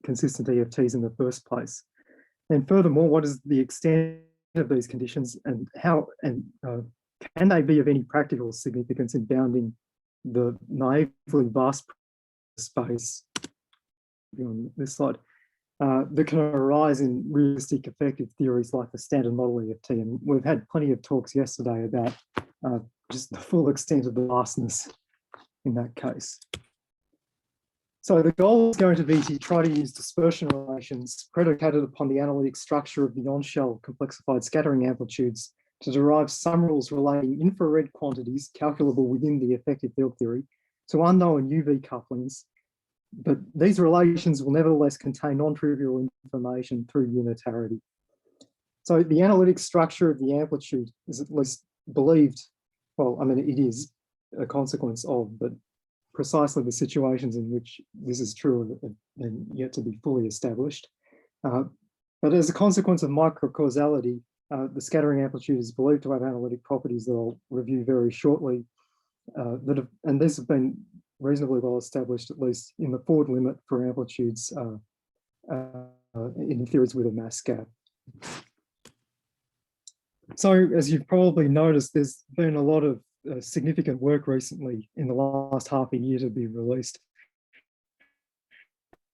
consistent EFTs in the first place? And furthermore, what is the extent of these conditions, and how can they be of any practical significance in bounding the naively vast space on this slide that can arise in realistic effective theories like the standard model EFT? And we've had plenty of talks yesterday about just the full extent of the vastness in that case. So the goal is going to be to try to use dispersion relations predicated upon the analytic structure of the on-shell complexified scattering amplitudes to derive some rules relating infrared quantities calculable within the effective field theory to unknown UV couplings. But these relations will nevertheless contain non-trivial information through unitarity. So the analytic structure of the amplitude is at least believed, well, I mean, it is a consequence of, but precisely the situations in which this is true and yet to be fully established. But as a consequence of microcausality, the scattering amplitude is believed to have analytic properties that I'll review very shortly. And these have been reasonably well established, at least in the forward limit for amplitudes in theories with a mass gap. So as you've probably noticed, there's been a lot of significant work recently in the last half a year to be released.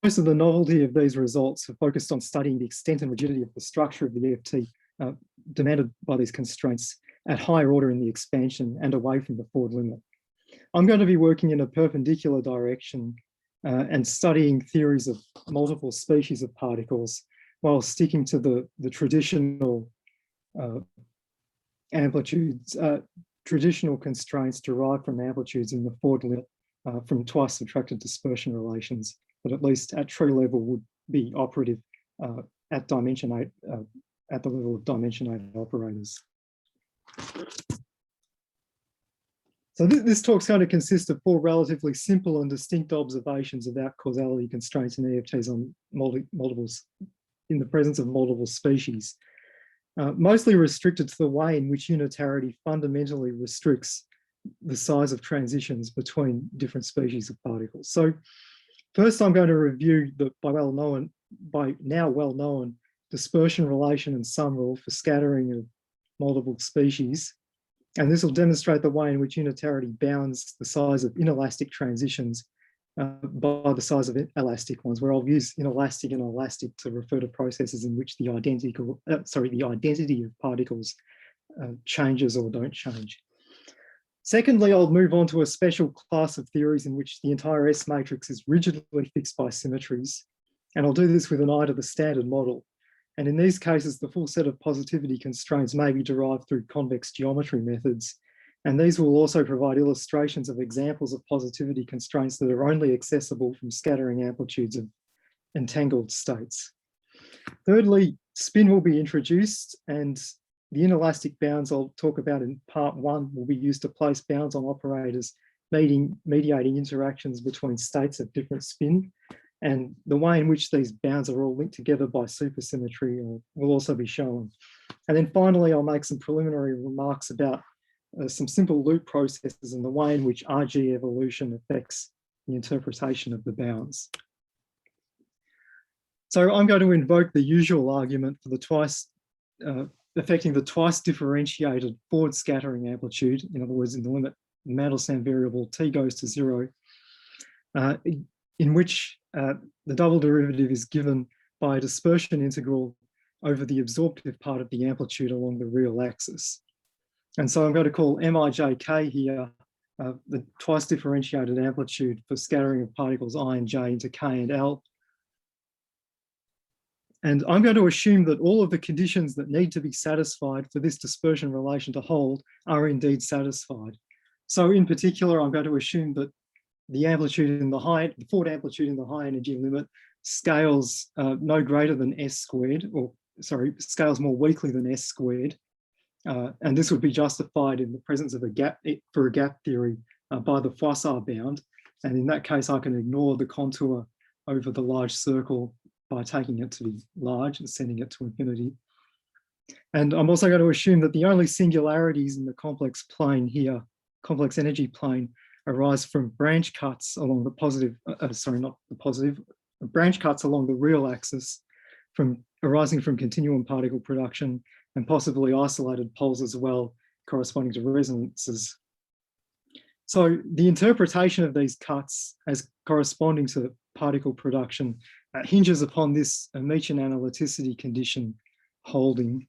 Most of the novelty of these results have focused on studying the extent and rigidity of the structure of the EFT demanded by these constraints at higher order in the expansion and away from the forward limit. I'm going to be working in a perpendicular direction and studying theories of multiple species of particles while sticking to the traditional amplitudes, traditional constraints derived from amplitudes in the forward limit from twice subtracted dispersion relations that at least at tree level would be operative at dimension 8, at the level of dimension 8 operators. So this talk's going to consist of 4 relatively simple and distinct observations about causality constraints in EFTs on multiples in the presence of multiple species. Mostly restricted to the way in which unitarity fundamentally restricts the size of transitions between different species of particles. So first I'm going to review the by now well-known dispersion relation and sum rule for scattering of multiple species. And this will demonstrate the way in which unitarity bounds the size of inelastic transitions by the size of elastic ones, where I'll use inelastic and elastic to refer to processes in which the identity of particles changes or don't change. Secondly, I'll move on to a special class of theories in which the entire S matrix is rigidly fixed by symmetries. And I'll do this with an eye to the standard model. And in these cases, the full set of positivity constraints may be derived through convex geometry methods. And these will also provide illustrations of examples of positivity constraints that are only accessible from scattering amplitudes of entangled states. Thirdly, spin will be introduced, and the inelastic bounds I'll talk about in part 1 will be used to place bounds on operators mediating interactions between states of different spin. And the way in which these bounds are all linked together by supersymmetry will also be shown. And then finally, I'll make some preliminary remarks about some simple loop processes and the way in which RG evolution affects the interpretation of the bounds. So I'm going to invoke the usual argument for the affecting the twice differentiated forward scattering amplitude. In other words, in the limit Mandelstam variable t goes to 0, in which the double derivative is given by a dispersion integral over the absorptive part of the amplitude along the real axis. And so I'm going to call Mijk here the twice differentiated amplitude for scattering of particles I and j into k and l. And I'm going to assume that all of the conditions that need to be satisfied for this dispersion relation to hold are indeed satisfied. So in particular, I'm going to assume that the amplitude in the forward amplitude in the high energy limit scales no greater than s squared, or sorry, scales more weakly than s squared. And this would be justified in the presence of a gap for a gap theory by the Froissart bound. And in that case, I can ignore the contour over the large circle by taking it to be large and sending it to infinity. And I'm also going to assume that the only singularities in the complex plane here, complex energy plane, arise from branch cuts along the positive, sorry, not the positive, branch cuts along the real axis arising from continuum particle production, and possibly isolated poles as well, corresponding to resonances. So the interpretation of these cuts as corresponding to particle production hinges upon this Hermitian analyticity condition holding.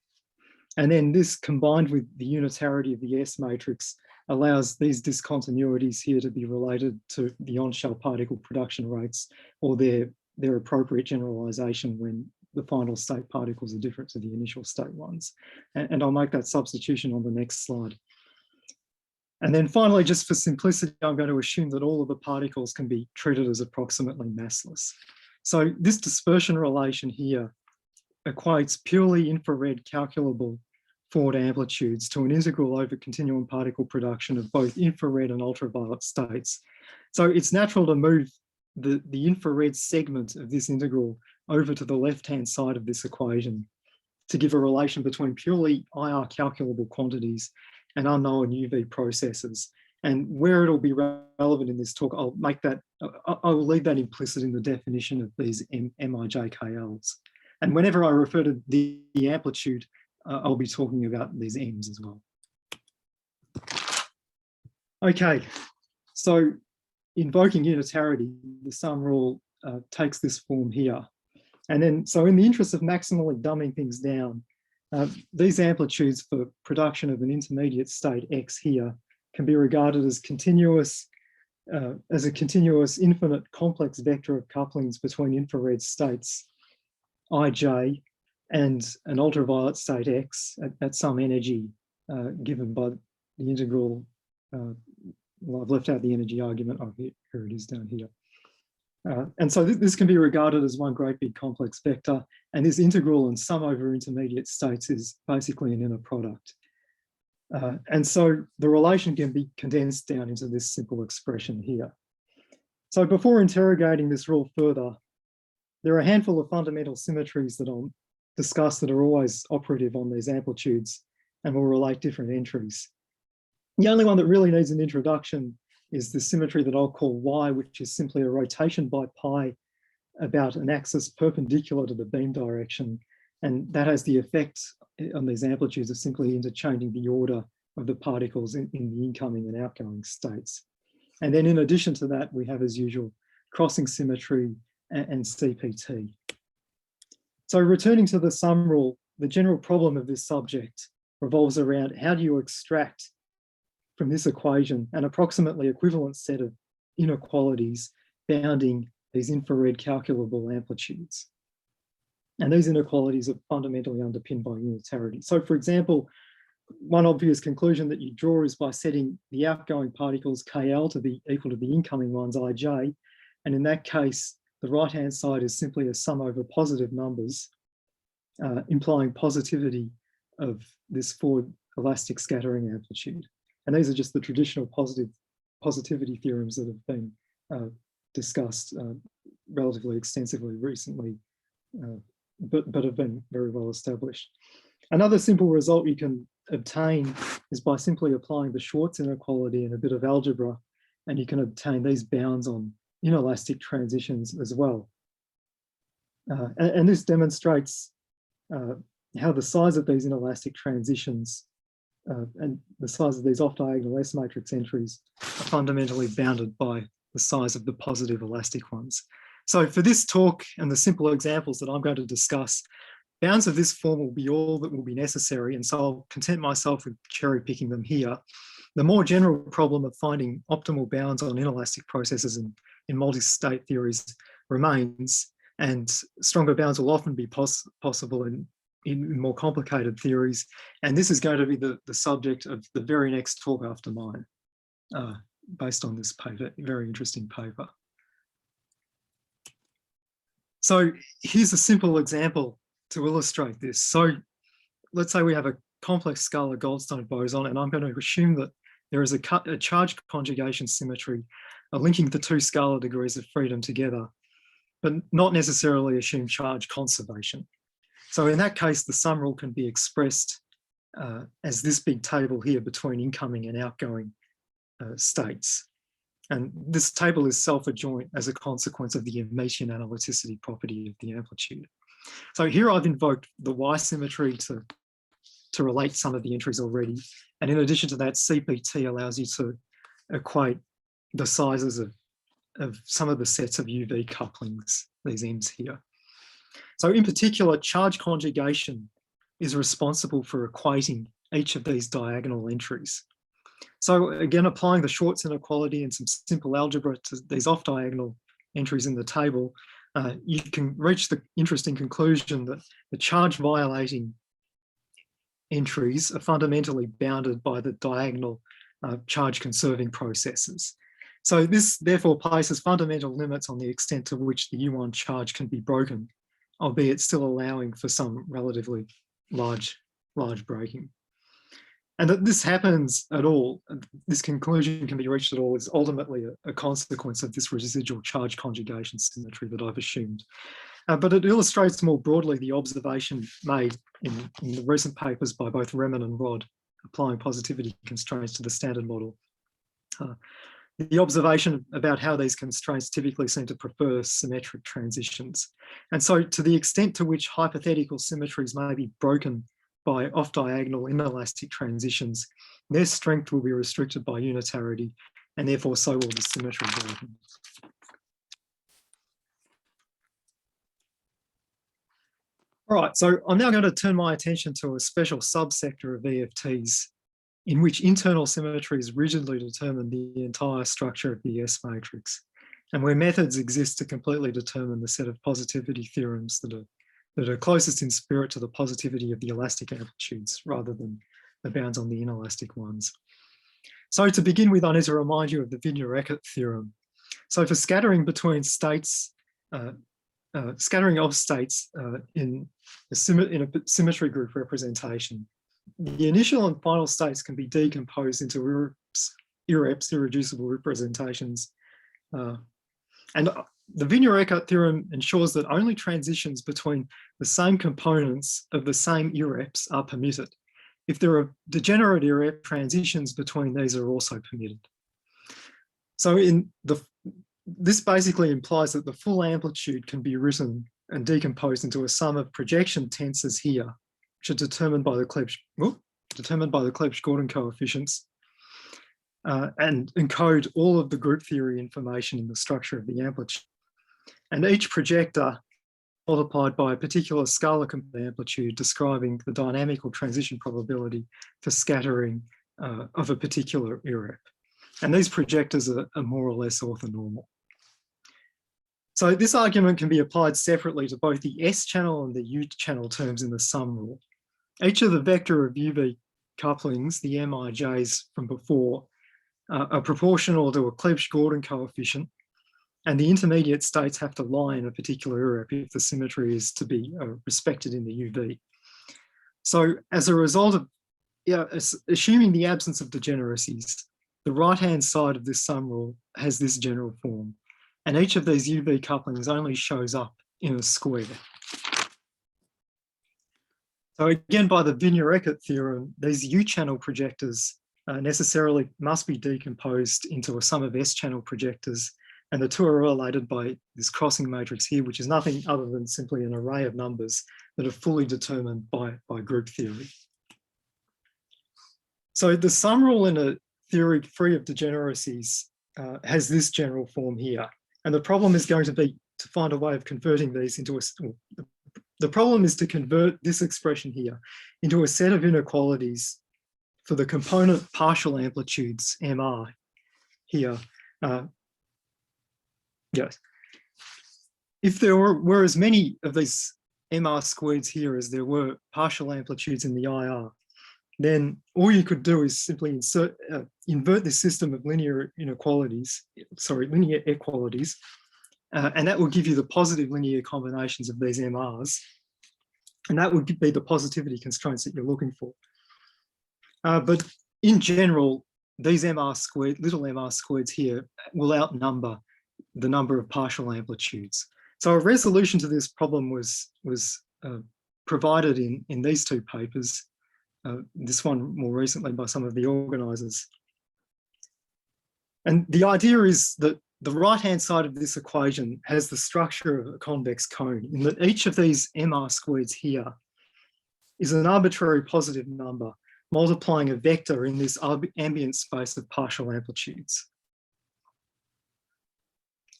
And then this, combined with the unitarity of the S matrix, allows these discontinuities here to be related to the on-shell particle production rates, or their appropriate generalization when the final state particles are different to the initial state ones. And I'll make that substitution on the next slide. And then finally, just for simplicity, I'm going to assume that all of the particles can be treated as approximately massless. So this dispersion relation here equates purely infrared calculable forward amplitudes to an integral over continuum particle production of both infrared and ultraviolet states. So it's natural to move the infrared segment of this integral over to the left-hand side of this equation to give a relation between purely IR calculable quantities and unknown UV processes. And where it'll be relevant in this talk, I'll leave that implicit in the definition of these MIJKLs. And whenever I refer to the amplitude, I'll be talking about these M's as well. Okay, so invoking unitarity, the sum rule takes this form here. And then, so in the interest of maximally dumbing things down, these amplitudes for production of an intermediate state X here can be regarded as continuous, as a continuous infinite complex vector of couplings between infrared states Ij and an ultraviolet state X at some energy given by the integral. Well, I've left out the energy argument. Oh, here it is down here. And so this can be regarded as one great big complex vector, and this integral and sum over intermediate states is basically an inner product. And so the relation can be condensed down into this simple expression here. So before interrogating this rule further, there are a handful of fundamental symmetries that I'll discuss that are always operative on these amplitudes and will relate different entries. The only one that really needs an introduction is the symmetry that I'll call Y, which is simply a rotation by pi about an axis perpendicular to the beam direction. And that has the effect on these amplitudes of simply interchanging the order of the particles in the incoming and outgoing states. And then in addition to that, we have, as usual, crossing symmetry and CPT. So returning to the sum rule, the general problem of this subject revolves around how do you extract from this equation an approximately equivalent set of inequalities bounding these infrared calculable amplitudes. And these inequalities are fundamentally underpinned by unitarity. So for example, one obvious conclusion that you draw is by setting the outgoing particles KL to be equal to the incoming ones IJ. And in that case, the right-hand side is simply a sum over positive numbers, implying positivity of this forward elastic scattering amplitude. And these are just the traditional positivity theorems that have been discussed relatively extensively recently, but have been very well established. Another simple result you can obtain is by simply applying the Schwarz inequality in a bit of algebra, and you can obtain these bounds on inelastic transitions as well. And this demonstrates how the size of these inelastic transitions and the size of these off-diagonal S matrix entries are fundamentally bounded by the size of the positive elastic ones. So for this talk and the simple examples that I'm going to discuss, bounds of this form will be all that will be necessary, and so I'll content myself with cherry picking them here. The more general problem of finding optimal bounds on inelastic processes in multi-state theories remains, and stronger bounds will often be possible in more complicated theories. And this is going to be the subject of the very next talk after mine, based on this paper, very interesting paper. So here's a simple example to illustrate this. So let's say we have a complex scalar Goldstone boson, and I'm going to assume that there is a charge conjugation symmetry linking the two scalar degrees of freedom together, but not necessarily assume charge conservation. So in that case, the sum rule can be expressed as this big table here between incoming and outgoing states. And this table is self-adjoint as a consequence of the Hermitian analyticity property of the amplitude. So here I've invoked the Y symmetry to relate some of the entries already. And in addition to that, CPT allows you to equate the sizes of some of the sets of UV couplings, these M's here. So in particular, charge conjugation is responsible for equating each of these diagonal entries. So again, applying the Schwarz inequality and some simple algebra to these off-diagonal entries in the table, you can reach the interesting conclusion that the charge violating entries are fundamentally bounded by the diagonal charge conserving processes. So this therefore places fundamental limits on the extent to which the U1 charge can be broken, albeit still allowing for some relatively large breaking. And that this happens at all, this conclusion can be reached at all, is ultimately a consequence of this residual charge conjugation symmetry that I've assumed. But it illustrates more broadly the observation made in the recent papers by both Remen and Rod, applying positivity constraints to the standard model. The observation about how these constraints typically seem to prefer symmetric transitions. And so to the extent to which hypothetical symmetries may be broken by off-diagonal inelastic transitions, their strength will be restricted by unitarity, and therefore so will the symmetry breaking. All right, so I'm now going to turn my attention to a special subsector of EFTs in which internal symmetries rigidly determine the entire structure of the S matrix, and where methods exist to completely determine the set of positivity theorems that are closest in spirit to the positivity of the elastic amplitudes rather than the bounds on the inelastic ones. So to begin with, I need to remind you of the Wigner-Eckert theorem. So for scattering between states, scattering of states in a symmetry group representation, the initial and final states can be decomposed into irreps, irreducible representations. And the Wigner-Eckert theorem ensures that only transitions between the same components of the same irreps are permitted. If there are degenerate irrep, transitions between these are also permitted. So this basically implies that the full amplitude can be written and decomposed into a sum of projection tensors here, which are determined by the Clebsch-Gordon coefficients, and encode all of the group theory information in the structure of the amplitude. And each projector multiplied by a particular scalar amplitude describing the dynamical transition probability for scattering of a particular irrep. And these projectors are more or less orthonormal. So this argument can be applied separately to both the S channel and the U channel terms in the sum rule. Each of the vector of UV couplings, the MIJs from before, are proportional to a Clebsch-Gordon coefficient, and the intermediate states have to lie in a particular irrep if the symmetry is to be respected in the UV. So as a result of, assuming the absence of degeneracies, the right-hand side of this sum rule has this general form, and each of these UV couplings only shows up in a square. So again, by the Wigner-Eckert theorem, these U-channel projectors necessarily must be decomposed into a sum of S-channel projectors, and the two are related by this crossing matrix here, which is nothing other than simply an array of numbers that are fully determined by group theory. So the sum rule in a theory free of degeneracies has this general form here. And the problem is going to be to find a way of converting these into the problem is to convert this expression here into a set of inequalities for the component partial amplitudes MR here. Yes. If there were as many of these MR squareds here as there were partial amplitudes in the IR, then all you could do is simply invert this system of linear equalities, and that will give you the positive linear combinations of these MRs, and that would be the positivity constraints that you're looking for. But in general, these little MR squareds here will outnumber the number of partial amplitudes. So a resolution to this problem was provided in these two papers, this one more recently by some of the organisers. And the idea is that the right-hand side of this equation has the structure of a convex cone, in that each of these MR squareds here is an arbitrary positive number multiplying a vector in this ambient space of partial amplitudes.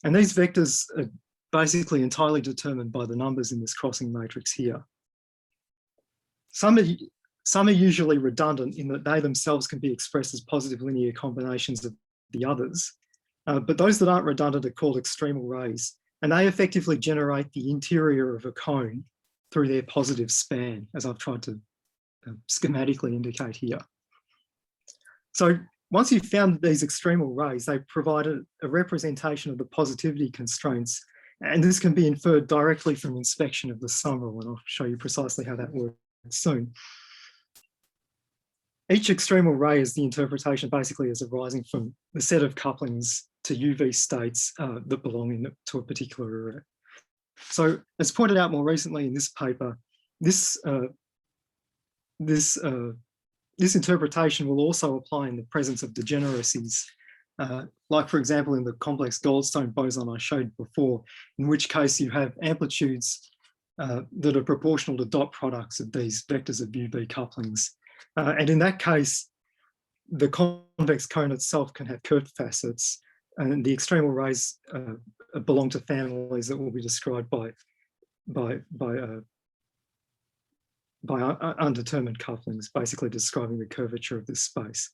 And these vectors are basically entirely determined by the numbers in this crossing matrix here. Some are usually redundant in that they themselves can be expressed as positive linear combinations of the others, but those that aren't redundant are called extremal rays, and they effectively generate the interior of a cone through their positive span, as I've tried to schematically indicate here. So once you've found these extremal rays, they provide a representation of the positivity constraints, and this can be inferred directly from inspection of the sum rule, and I'll show you precisely how that works soon. Each extremal ray is the interpretation basically as arising from the set of couplings to UV states that belong to a particular array. So as pointed out more recently in this paper, this interpretation will also apply in the presence of degeneracies, like for example in the complex Goldstone boson I showed before, in which case you have amplitudes that are proportional to dot products of these vectors of UV couplings. And in that case, the convex cone itself can have curved facets, and the extremal rays belong to families that will be described by undetermined couplings, basically describing the curvature of this space.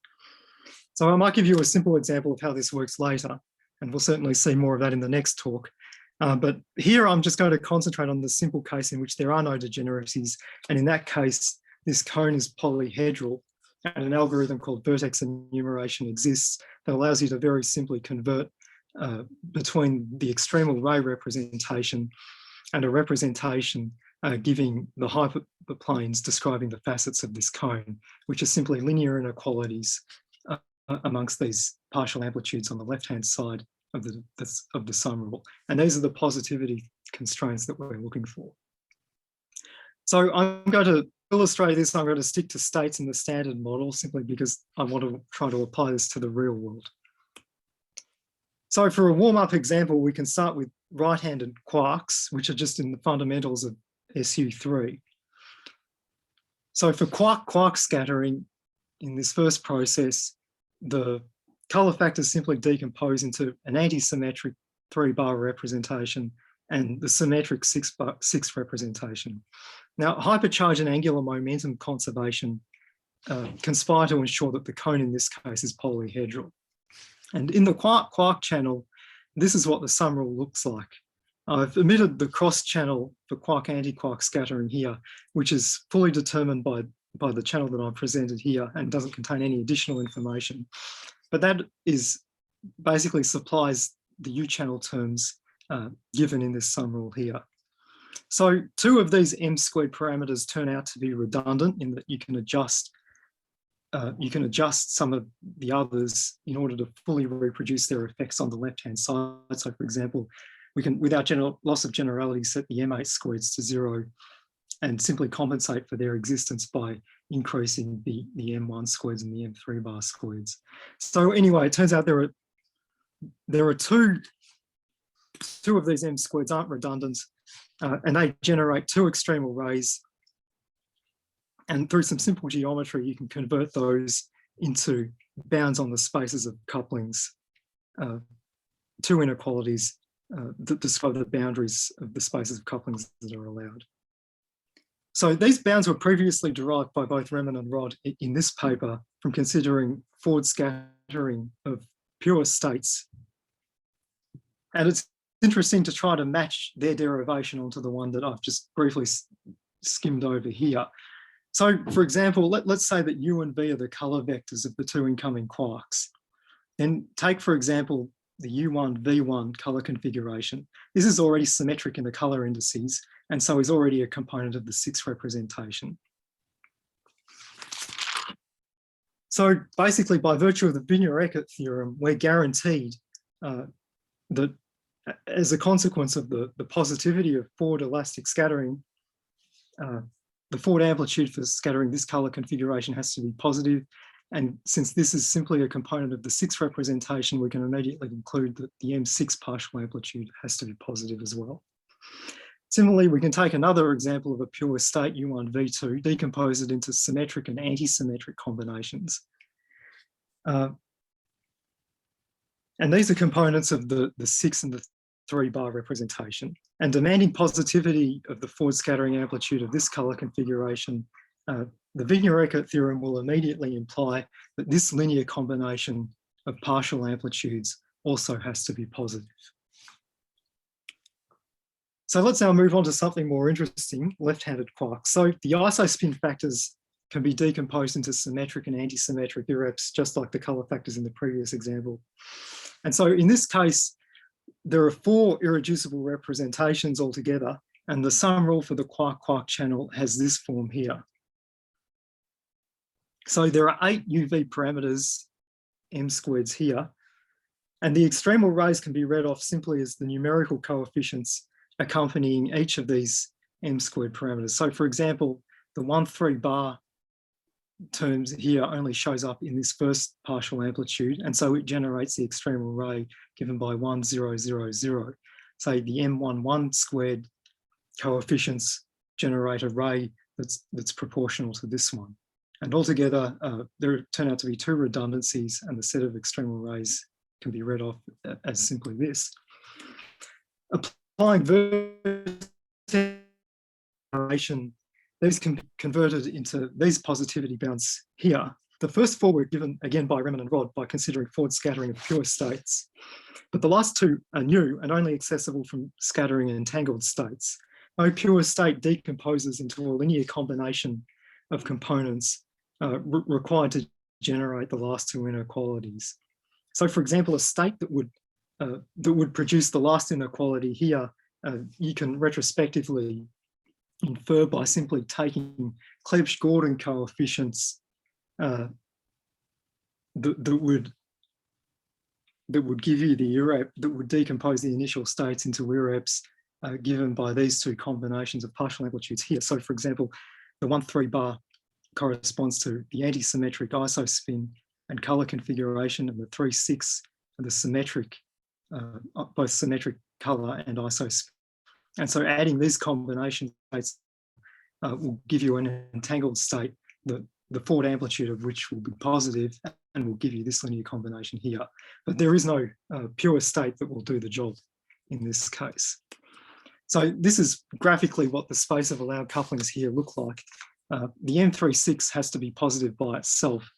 So I might give you a simple example of how this works later, and we'll certainly see more of that in the next talk. But here I'm just going to concentrate on the simple case in which there are no degeneracies, and in that case, this cone is polyhedral, and an algorithm called Vertex Enumeration exists that allows you to very simply convert between the extremal ray representation and a representation giving the hyperplanes describing the facets of this cone, which are simply linear inequalities amongst these partial amplitudes on the left-hand side of the sum rule. And these are the positivity constraints that we're looking for. So I'm going to illustrate this. I'm going to stick to states in the standard model simply because I want to try to apply this to the real world. So for a warm-up example, we can start with right-handed quarks, which are just in the fundamentals of SU3. So for quark-quark scattering in this first process, the color factors simply decompose into an anti-symmetric 3-bar representation and the symmetric 6 representation. Now, hypercharge and angular momentum conservation conspire to ensure that the cone in this case is polyhedral. And in the quark-quark channel, this is what the sum rule looks like. I've omitted the cross channel for quark-antiquark scattering here, which is fully determined by the channel that I've presented here and doesn't contain any additional information. But that is basically supplies the U-channel terms given in this sum rule here. So 2 of these m-squared parameters turn out to be redundant in that you can adjust some of the others in order to fully reproduce their effects on the left-hand side. So for example, we can, without loss of generality, set the m8 squareds to 0 and simply compensate for their existence by increasing the m1 squareds and the m3 bar squareds. So anyway, it turns out there are two of these m squareds aren't redundant, and they generate 2 extremal rays. And through some simple geometry, you can convert those into bounds on the spaces of couplings, 2 inequalities that describe the boundaries of the spaces of couplings that are allowed. So these bounds were previously derived by both Remen and Rod in this paper from considering forward scattering of pure states. And it's interesting to try to match their derivation onto the one that I've just briefly skimmed over here. So for example, let's say that U and V are the color vectors of the 2 incoming quarks. Then take, for example, the U1, V1 color configuration. This is already symmetric in the color indices, and so is already a component of the 6 representation. So basically, by virtue of the Wigner-Eckert theorem, we're guaranteed that as a consequence of the positivity of forward elastic scattering, the forward amplitude for scattering this color configuration has to be positive, And since this is simply a component of the 6 representation, we can immediately conclude that the M6 partial amplitude has to be positive as well. Similarly, we can take another example of a pure state U1, V2, decompose it into symmetric and anti-symmetric combinations. And these are components of the 6 and the 3 bar representation. And demanding positivity of the forward scattering amplitude of this color configuration, the Wigner-Eckert theorem will immediately imply that this linear combination of partial amplitudes also has to be positive. So let's now move on to something more interesting, left-handed quarks. So the isospin factors can be decomposed into symmetric and anti-symmetric irreps, just like the color factors in the previous example. And so in this case, there are 4 irreducible representations altogether, and the sum rule for the quark-quark channel has this form here. So there are 8 UV parameters, m squareds here, and the extremal rays can be read off simply as the numerical coefficients accompanying each of these m squared parameters. So for example, the 1, 3 bar terms here only shows up in this first partial amplitude, and so it generates the extremal ray given by 1, 0, 0, 0. So the m11 squared coefficients generate a ray that's proportional to this one. And altogether, there turn out to be 2 redundancies, and the set of extremal rays can be read off as simply this. Applying Vertex Enumeration, these can be converted into these positivity bounds here. The first 4 were given again by Riemann and Rod by considering forward scattering of pure states, but the last 2 are new and only accessible from scattering entangled states. No pure state decomposes into a linear combination of components required to generate the last 2 inequalities. So, for example, a state that would produce the last inequality here, you can retrospectively infer by simply taking Clebsch-Gordon coefficients that would give you the irrep that would decompose the initial states into irreps given by these 2 combinations of partial amplitudes here. So, for example, the 1, 3 bar corresponds to the anti-symmetric isospin and color configuration, and the 3, 6 are the symmetric, both symmetric color and isospin. And so adding these combination states will give you an entangled state, the forward amplitude of which will be positive and will give you this linear combination here. But there is no pure state that will do the job in this case. So this is graphically what the space of allowed couplings here look like. The M36 has to be positive by itself.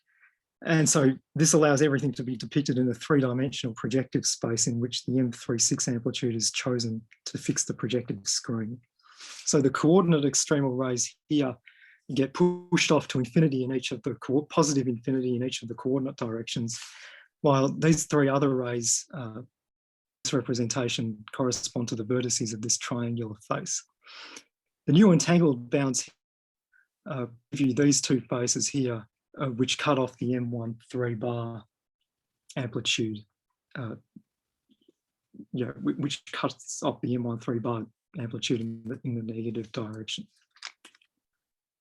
And so this allows everything to be depicted in a 3-dimensional projective space in which the M36 amplitude is chosen to fix the projective screen. So the coordinate extremal rays here get pushed off to infinity in each of the positive infinity in each of the coordinate directions, while these 3 other rays, this representation, correspond to the vertices of this triangular face. The new entangled bounds give you these 2 faces here, which cut off the M13 bar amplitude, which cuts off the M13 bar amplitude in the negative direction.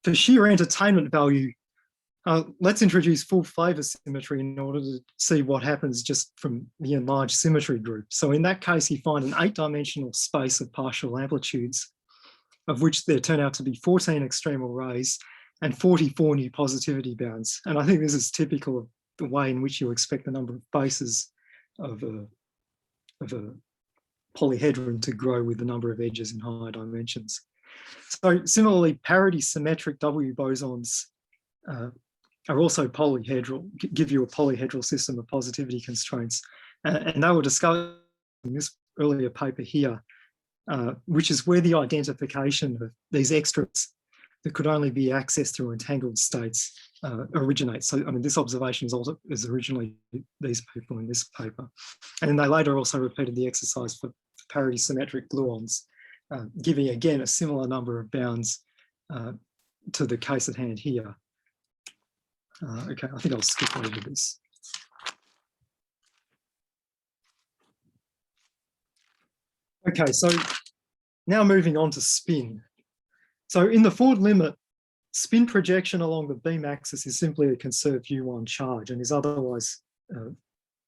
For sheer entertainment value, let's introduce full flavor symmetry in order to see what happens just from the enlarged symmetry group. So in that case, you find an 8-dimensional space of partial amplitudes, of which there turn out to be 14 extremal rays and 44 new positivity bounds. And I think this is typical of the way in which you expect the number of faces of a polyhedron to grow with the number of edges in higher dimensions. So similarly, parity symmetric W bosons are also polyhedral, give you a polyhedral system of positivity constraints. And they were discovered in this earlier paper here, which is where the identification of these extras that could only be accessed through entangled states originates. So, I mean, this observation is originally these people in this paper. And then they later also repeated the exercise for parity symmetric gluons, giving again a similar number of bounds to the case at hand here. Okay, I think I'll skip over this. Okay, so now moving on to spin. So in the forward limit, spin projection along the beam axis is simply a conserved U1 charge and is otherwise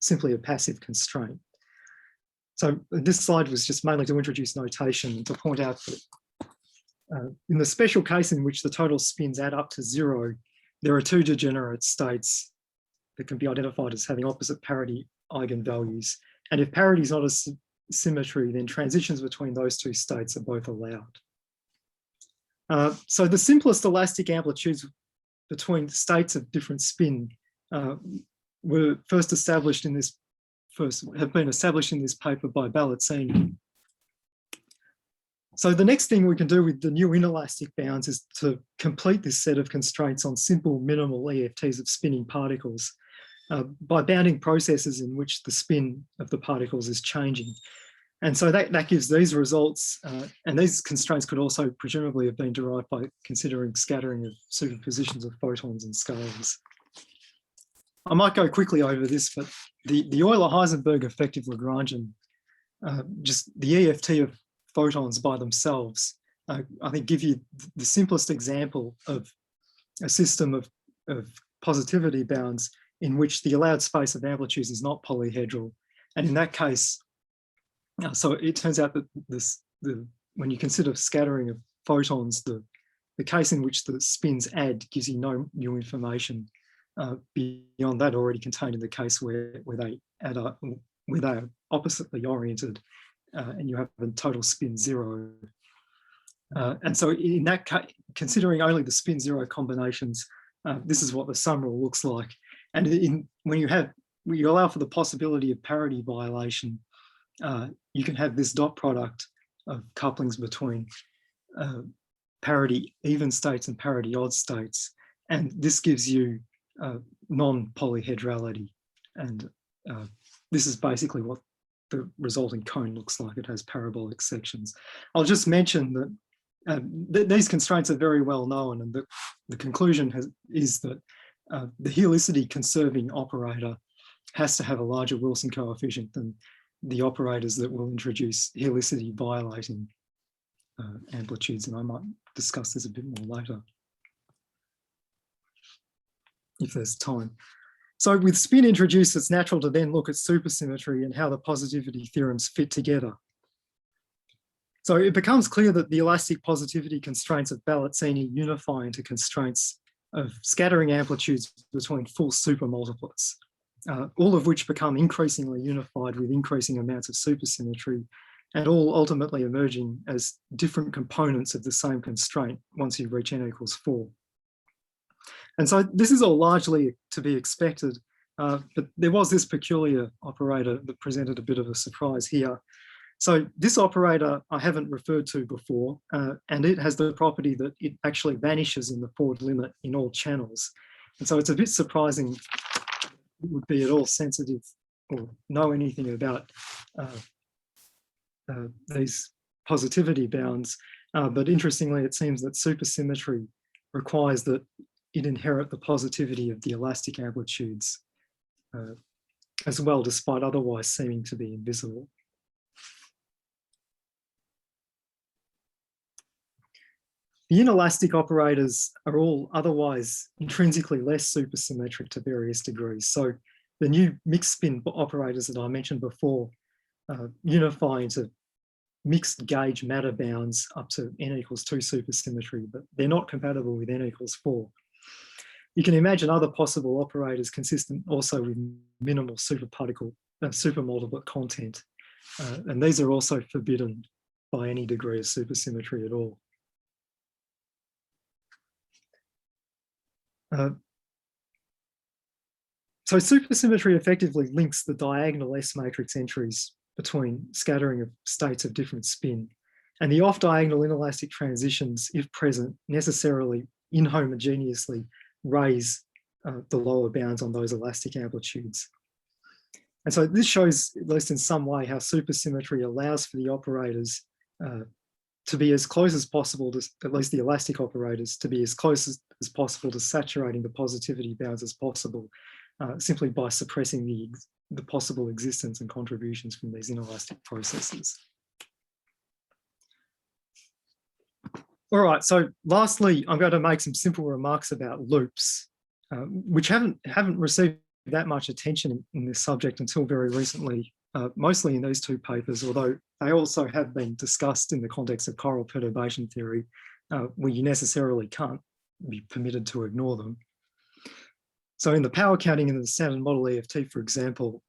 simply a passive constraint. So this slide was just mainly to introduce notation and to point out that in the special case in which the total spins add up to 0, there are two degenerate states that can be identified as having opposite parity eigenvalues. And if parity is not a symmetry, then transitions between those two states are both allowed. So the simplest elastic amplitudes between states of different spin were first established in this have been established in this paper by Ballettini. So the next thing we can do with the new inelastic bounds is to complete this set of constraints on simple minimal EFTs of spinning particles by bounding processes in which the spin of the particles is changing. And so that gives these results, and these constraints could also presumably have been derived by considering scattering of superpositions of photons and scalars. I might go quickly over this, but the Euler-Heisenberg effective Lagrangian, just the EFT of photons by themselves, I think give you the simplest example of a system of positivity bounds in which the allowed space of amplitudes is not polyhedral. And in that case, so it turns out that when you consider scattering of photons, the case in which the spins add gives you no new information beyond that already contained in the case where they add up, where they are oppositely oriented, and you have a total spin 0. And so in that case, considering only the spin 0 combinations, this is what the sum rule looks like. And when you allow for the possibility of parity violation, you can have this dot product of couplings between parity even states and parity odd states. And this gives you non-polyhedrality. And this is basically what the resulting cone looks like. It has parabolic sections. I'll just mention that these constraints are very well known, and the conclusion is that the helicity conserving operator has to have a larger Wilson coefficient than the operators that will introduce helicity violating amplitudes, and I might discuss this a bit more later if there's time. So with spin introduced, it's natural to then look at supersymmetry and how the positivity theorems fit together. So it becomes clear that the elastic positivity constraints of Ballettini unify into constraints of scattering amplitudes between full supermultiplets, all of which become increasingly unified with increasing amounts of supersymmetry, and all ultimately emerging as different components of the same constraint once you reach n equals 4. And so this is all largely to be expected, but there was this peculiar operator that presented a bit of a surprise here. So this operator I haven't referred to before, and it has the property that it actually vanishes in the forward limit in all channels. And so it's a bit surprising it would be at all sensitive or know anything about these positivity bounds. But interestingly, it seems that supersymmetry requires that it inherit the positivity of the elastic amplitudes as well, despite otherwise seeming to be invisible. The inelastic operators are all otherwise intrinsically less supersymmetric to various degrees. So the new mixed spin operators that I mentioned before unify into mixed gauge matter bounds up to n equals 2 supersymmetry, but they're not compatible with n equals 4. You can imagine other possible operators consistent also with minimal supermultiplet content. And these are also forbidden by any degree of supersymmetry at all. So supersymmetry effectively links the diagonal S matrix entries between scattering of states of different spin, and the off-diagonal inelastic transitions, if present, necessarily inhomogeneously raise the lower bounds on those elastic amplitudes. And so this shows, at least in some way, how supersymmetry allows for the operators to be as close as possible to, at least the elastic operators, to be as close as possible to saturating the positivity bounds as possible, simply by suppressing the possible existence and contributions from these inelastic processes. All right, so lastly, I'm going to make some simple remarks about loops, which haven't received that much attention in this subject until very recently, mostly in these two papers, although they also have been discussed in the context of chiral perturbation theory, where you necessarily can't be permitted to ignore them. So in the power counting in the standard model EFT, for example,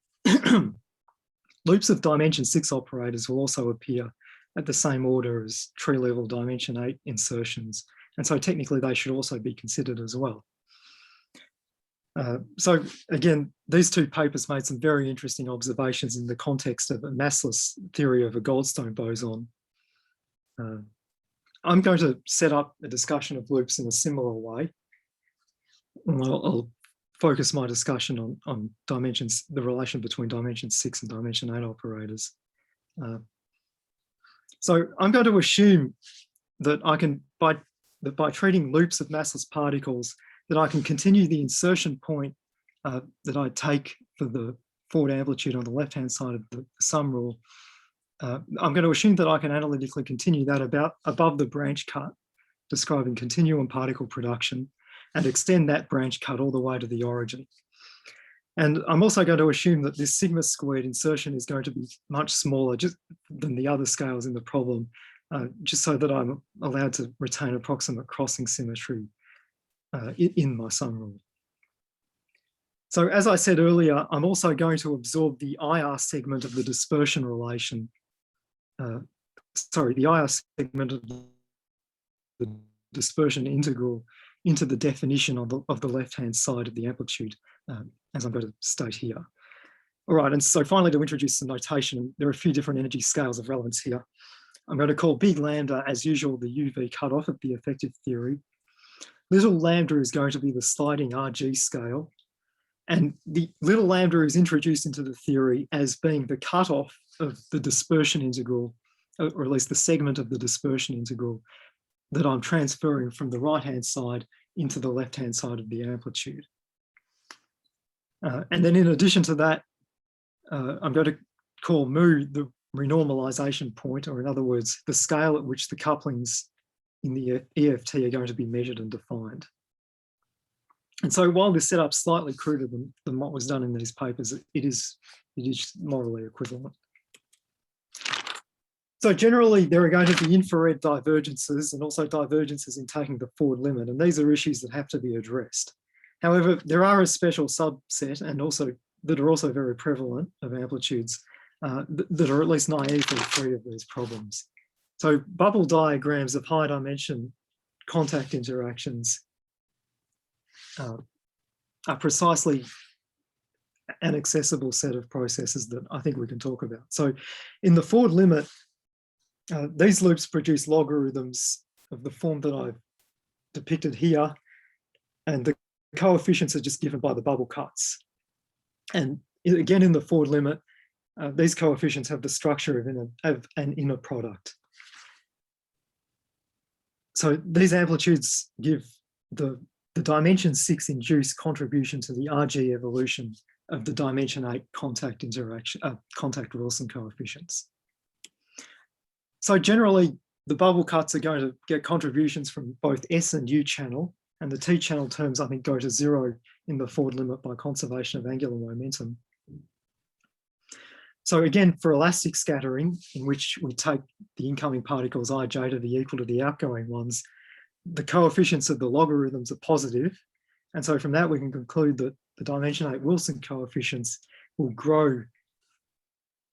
loops of dimension 6 operators will also appear at the same order as tree-level dimension 8 insertions. And so technically they should also be considered as well. So again, these two papers made some very interesting observations in the context of a massless theory of a Goldstone boson. I'm going to set up a discussion of loops in a similar way. I'll focus my discussion on dimensions, the relation between dimension 6 and dimension 8 operators. So I'm going to assume that I can, by treating loops of massless particles, that I can continue the insertion point that I take for the forward amplitude on the left-hand side of the sum rule. I'm going to assume that I can analytically continue that about above the branch cut, describing continuum particle production, and extend that branch cut all the way to the origin. And I'm also going to assume that this sigma squared insertion is going to be much smaller just than the other scales in the problem, just so that I'm allowed to retain approximate crossing symmetry in my sum rule. So as I said earlier, I'm also going to absorb the IR segment of the dispersion relation. The IR segment of the dispersion integral into the definition of the left-hand side of the amplitude, as I'm going to state here. All right, and so finally to introduce some notation, there are a few different energy scales of relevance here. I'm going to call big lambda, as usual, the UV cutoff of the effective theory. Little lambda is going to be the sliding RG scale. And the little lambda is introduced into the theory as being the cutoff of the dispersion integral, or at least the segment of the dispersion integral that I'm transferring from the right-hand side into the left-hand side of the amplitude. And then in addition to that, I'm going to call mu the renormalization point, or in other words, the scale at which the couplings in the EFT are going to be measured and defined. And so while this setup's slightly cruder than what was done in these papers, it is morally equivalent. So generally, there are going to be infrared divergences and also divergences in taking the forward limit, and these are issues that have to be addressed. However, there are a special subset and also that are also very prevalent of amplitudes that are at least naively free of these problems. So bubble diagrams of high dimension contact interactions are precisely an accessible set of processes that I think we can talk about. So in the forward limit, these loops produce logarithms of the form that I've depicted here, and the coefficients are just given by the bubble cuts. And again, in the forward limit, these coefficients have the structure of an inner product. So these amplitudes give the dimension 6 induced contribution to the RG evolution of the dimension 8 contact interaction, contact Wilson coefficients. So generally, the bubble cuts are going to get contributions from both S and U channel, and the T channel terms, I think, go to 0 in the forward limit by conservation of angular momentum. So again, for elastic scattering, in which we take the incoming particles ij to be equal to the outgoing ones, the coefficients of the logarithms are positive. And so from that, we can conclude that the dimension 8 Wilson coefficients will grow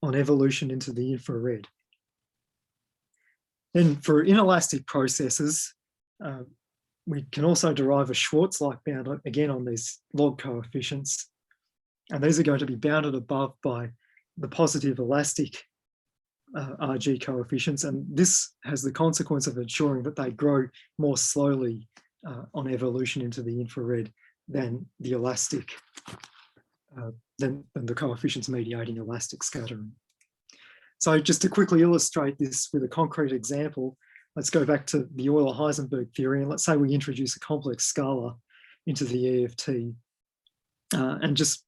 on evolution into the infrared. Then for inelastic processes, we can also derive a Schwartz-like bound, again, on these log coefficients. And these are going to be bounded above by the positive elastic RG coefficients. And this has the consequence of ensuring that they grow more slowly on evolution into the infrared than the elastic, than the coefficients mediating elastic scattering. So just to quickly illustrate this with a concrete example, let's go back to the Euler-Heisenberg theory, and let's say we introduce a complex scala into the EFT. And just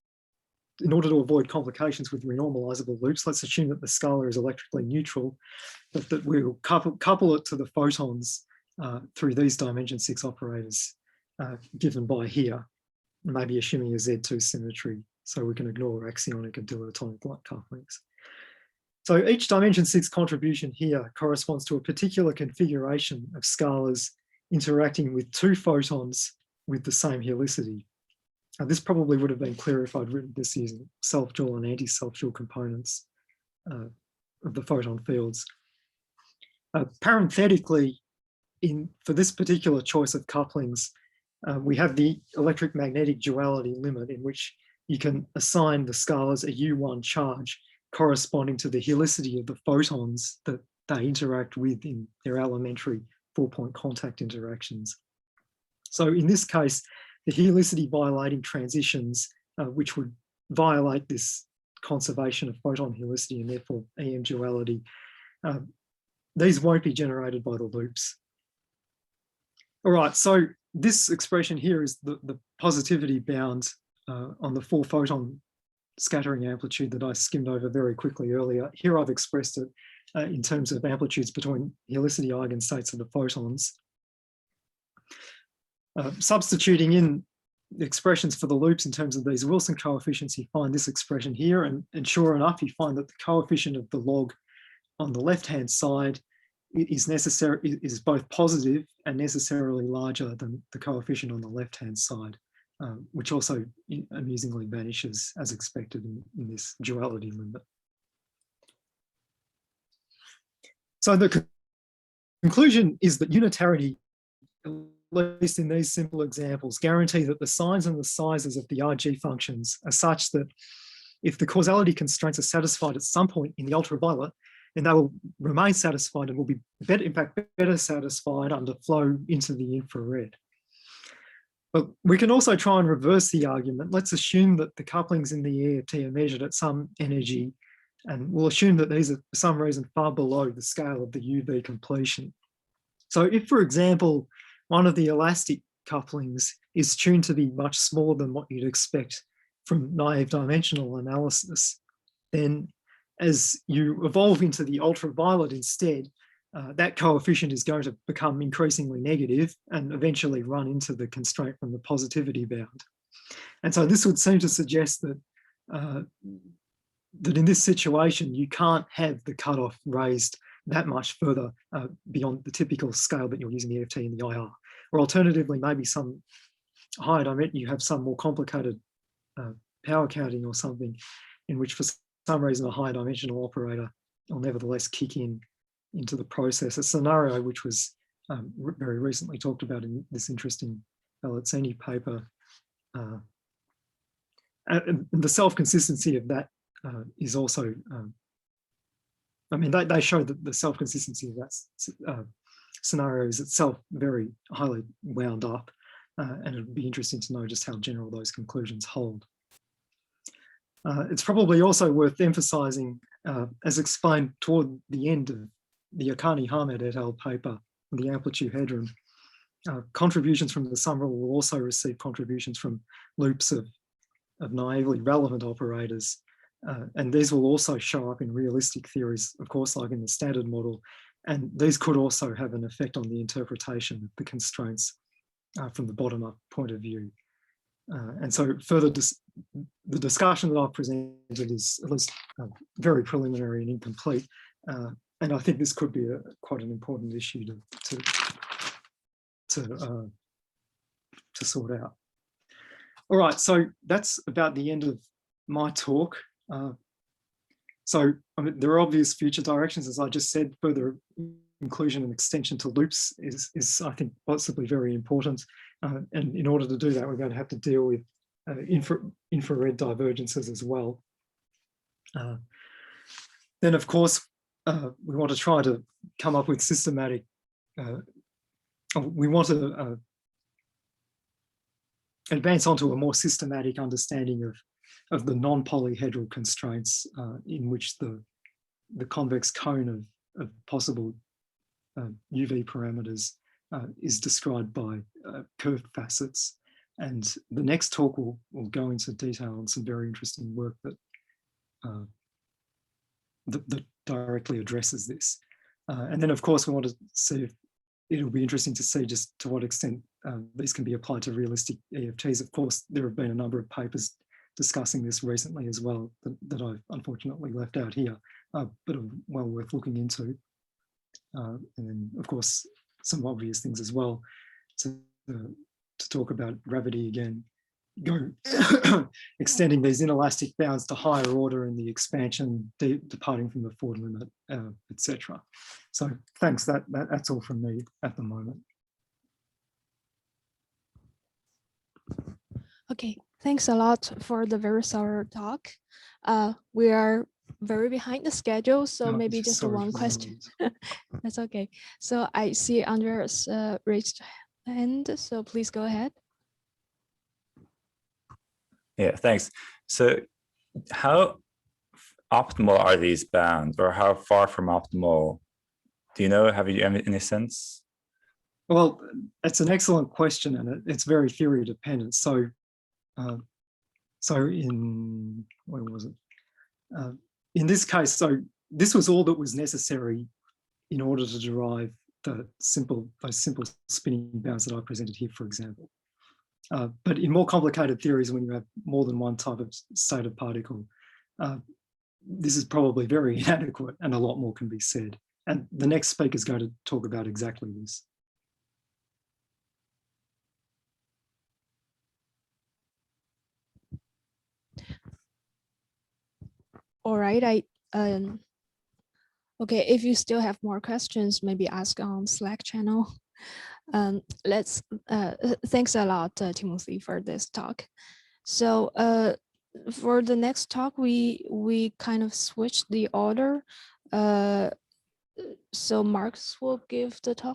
in order to avoid complications with renormalizable loops, let's assume that the scala is electrically neutral, but that we'll couple it to the photons through these dimension 6 operators given by here, maybe assuming a Z2 symmetry, so we can ignore axionic and dilatonic light couplings. So each dimension 6 contribution here corresponds to a particular configuration of scalars interacting with 2 photons with the same helicity. Now, this probably would have been clearer if I'd written this using self-dual and anti-self-dual components of the photon fields. Parenthetically, for this particular choice of couplings, we have the electric magnetic duality limit, in which you can assign the scalars a U1 charge corresponding to the helicity of the photons that they interact with in their elementary 4-point contact interactions. So in this case, the helicity violating transitions, which would violate this conservation of photon helicity and therefore EM duality, these won't be generated by the loops. All right, so this expression here is the positivity bound on the 4 photon scattering amplitude that I skimmed over very quickly earlier. Here I've expressed it in terms of amplitudes between helicity eigenstates of the photons. Substituting in the expressions for the loops in terms of these Wilson coefficients, you find this expression here, and sure enough, you find that the coefficient of the log on the left-hand side is both positive and necessarily larger than the coefficient on the left-hand side, which also amusingly vanishes as expected in this duality limit. So the conclusion is that unitarity, at least in these simple examples, guarantee that the signs and the sizes of the RG functions are such that if the causality constraints are satisfied at some point in the ultraviolet, then they will remain satisfied and will be better, in fact, better satisfied under flow into the infrared. But we can also try and reverse the argument. Let's assume that the couplings in the EFT are measured at some energy, and we'll assume that these are for some reason far below the scale of the UV completion. So if, for example, one of the elastic couplings is tuned to be much smaller than what you'd expect from naive dimensional analysis, then as you evolve into the ultraviolet instead, that coefficient is going to become increasingly negative and eventually run into the constraint from the positivity bound. And so this would seem to suggest that, that in this situation, you can't have the cutoff raised that much further beyond the typical scale that you're using the EFT and the IR. Or alternatively, maybe some higher dimension, you have some more complicated power counting or something in which for some reason a higher dimensional operator will nevertheless kick into the process, a scenario which was very recently talked about in this interesting Bellizzini paper. And the self-consistency of that is also, I mean, they show that the self-consistency of that scenario is itself very highly wound up, and it would be interesting to know just how general those conclusions hold. It's probably also worth emphasizing, as explained toward the end of the Akani-Hamed et al. Paper, the amplitude headroom, contributions from the sum rule will also receive contributions from loops of naively relevant operators. And these will also show up in realistic theories, of course, like in the standard model. And these could also have an effect on the interpretation of the constraints from the bottom-up point of view. And so further, the discussion that I've presented is at least very preliminary and incomplete. And I think this could be quite an important issue to sort out. All right, so that's about the end of my talk. So I mean, there are obvious future directions, as I just said. Further inclusion and extension to loops is I think, possibly very important. And in order to do that, we're going to have to deal with infrared divergences as well. Then, of course, we want to try to come up with systematic, we want to advance onto a more systematic understanding of the non-polyhedral constraints in which the convex cone of possible UV parameters is described by curved facets. And the next talk will go into detail on some very interesting work that directly addresses this. And then, of course, we want to see if it'll be interesting to see just to what extent these can be applied to realistic EFTs. Of course, there have been a number of papers discussing this recently as well that I've unfortunately left out here, but are well worth looking into. And then, of course, some obvious things as well. To talk about gravity again, extending these inelastic bounds to higher order and the expansion departing from the Ford limit, etc. So thanks, that's all from me at the moment. Okay, thanks a lot for the very thorough talk. We are very behind the schedule, so maybe just one question. That's okay. So I see Andreas raised hand, so please go ahead. Yeah, thanks. So how optimal are these bounds, or how far from optimal? Do you know, have you any sense? Well, it's an excellent question, and it's very theory dependent. So, in, where was it? In this case, so this was all that was necessary in order to derive those simple spinning bounds that I presented here, for example. But in more complicated theories, when you have more than one type of state of particle, this is probably very inadequate, and a lot more can be said. And the next speaker is going to talk about exactly this. All right, okay, if you still have more questions, maybe ask on Slack channel. Thanks a lot, Timothy, for this talk. So for the next talk, we kind of switched the order. So Marcus will give the talk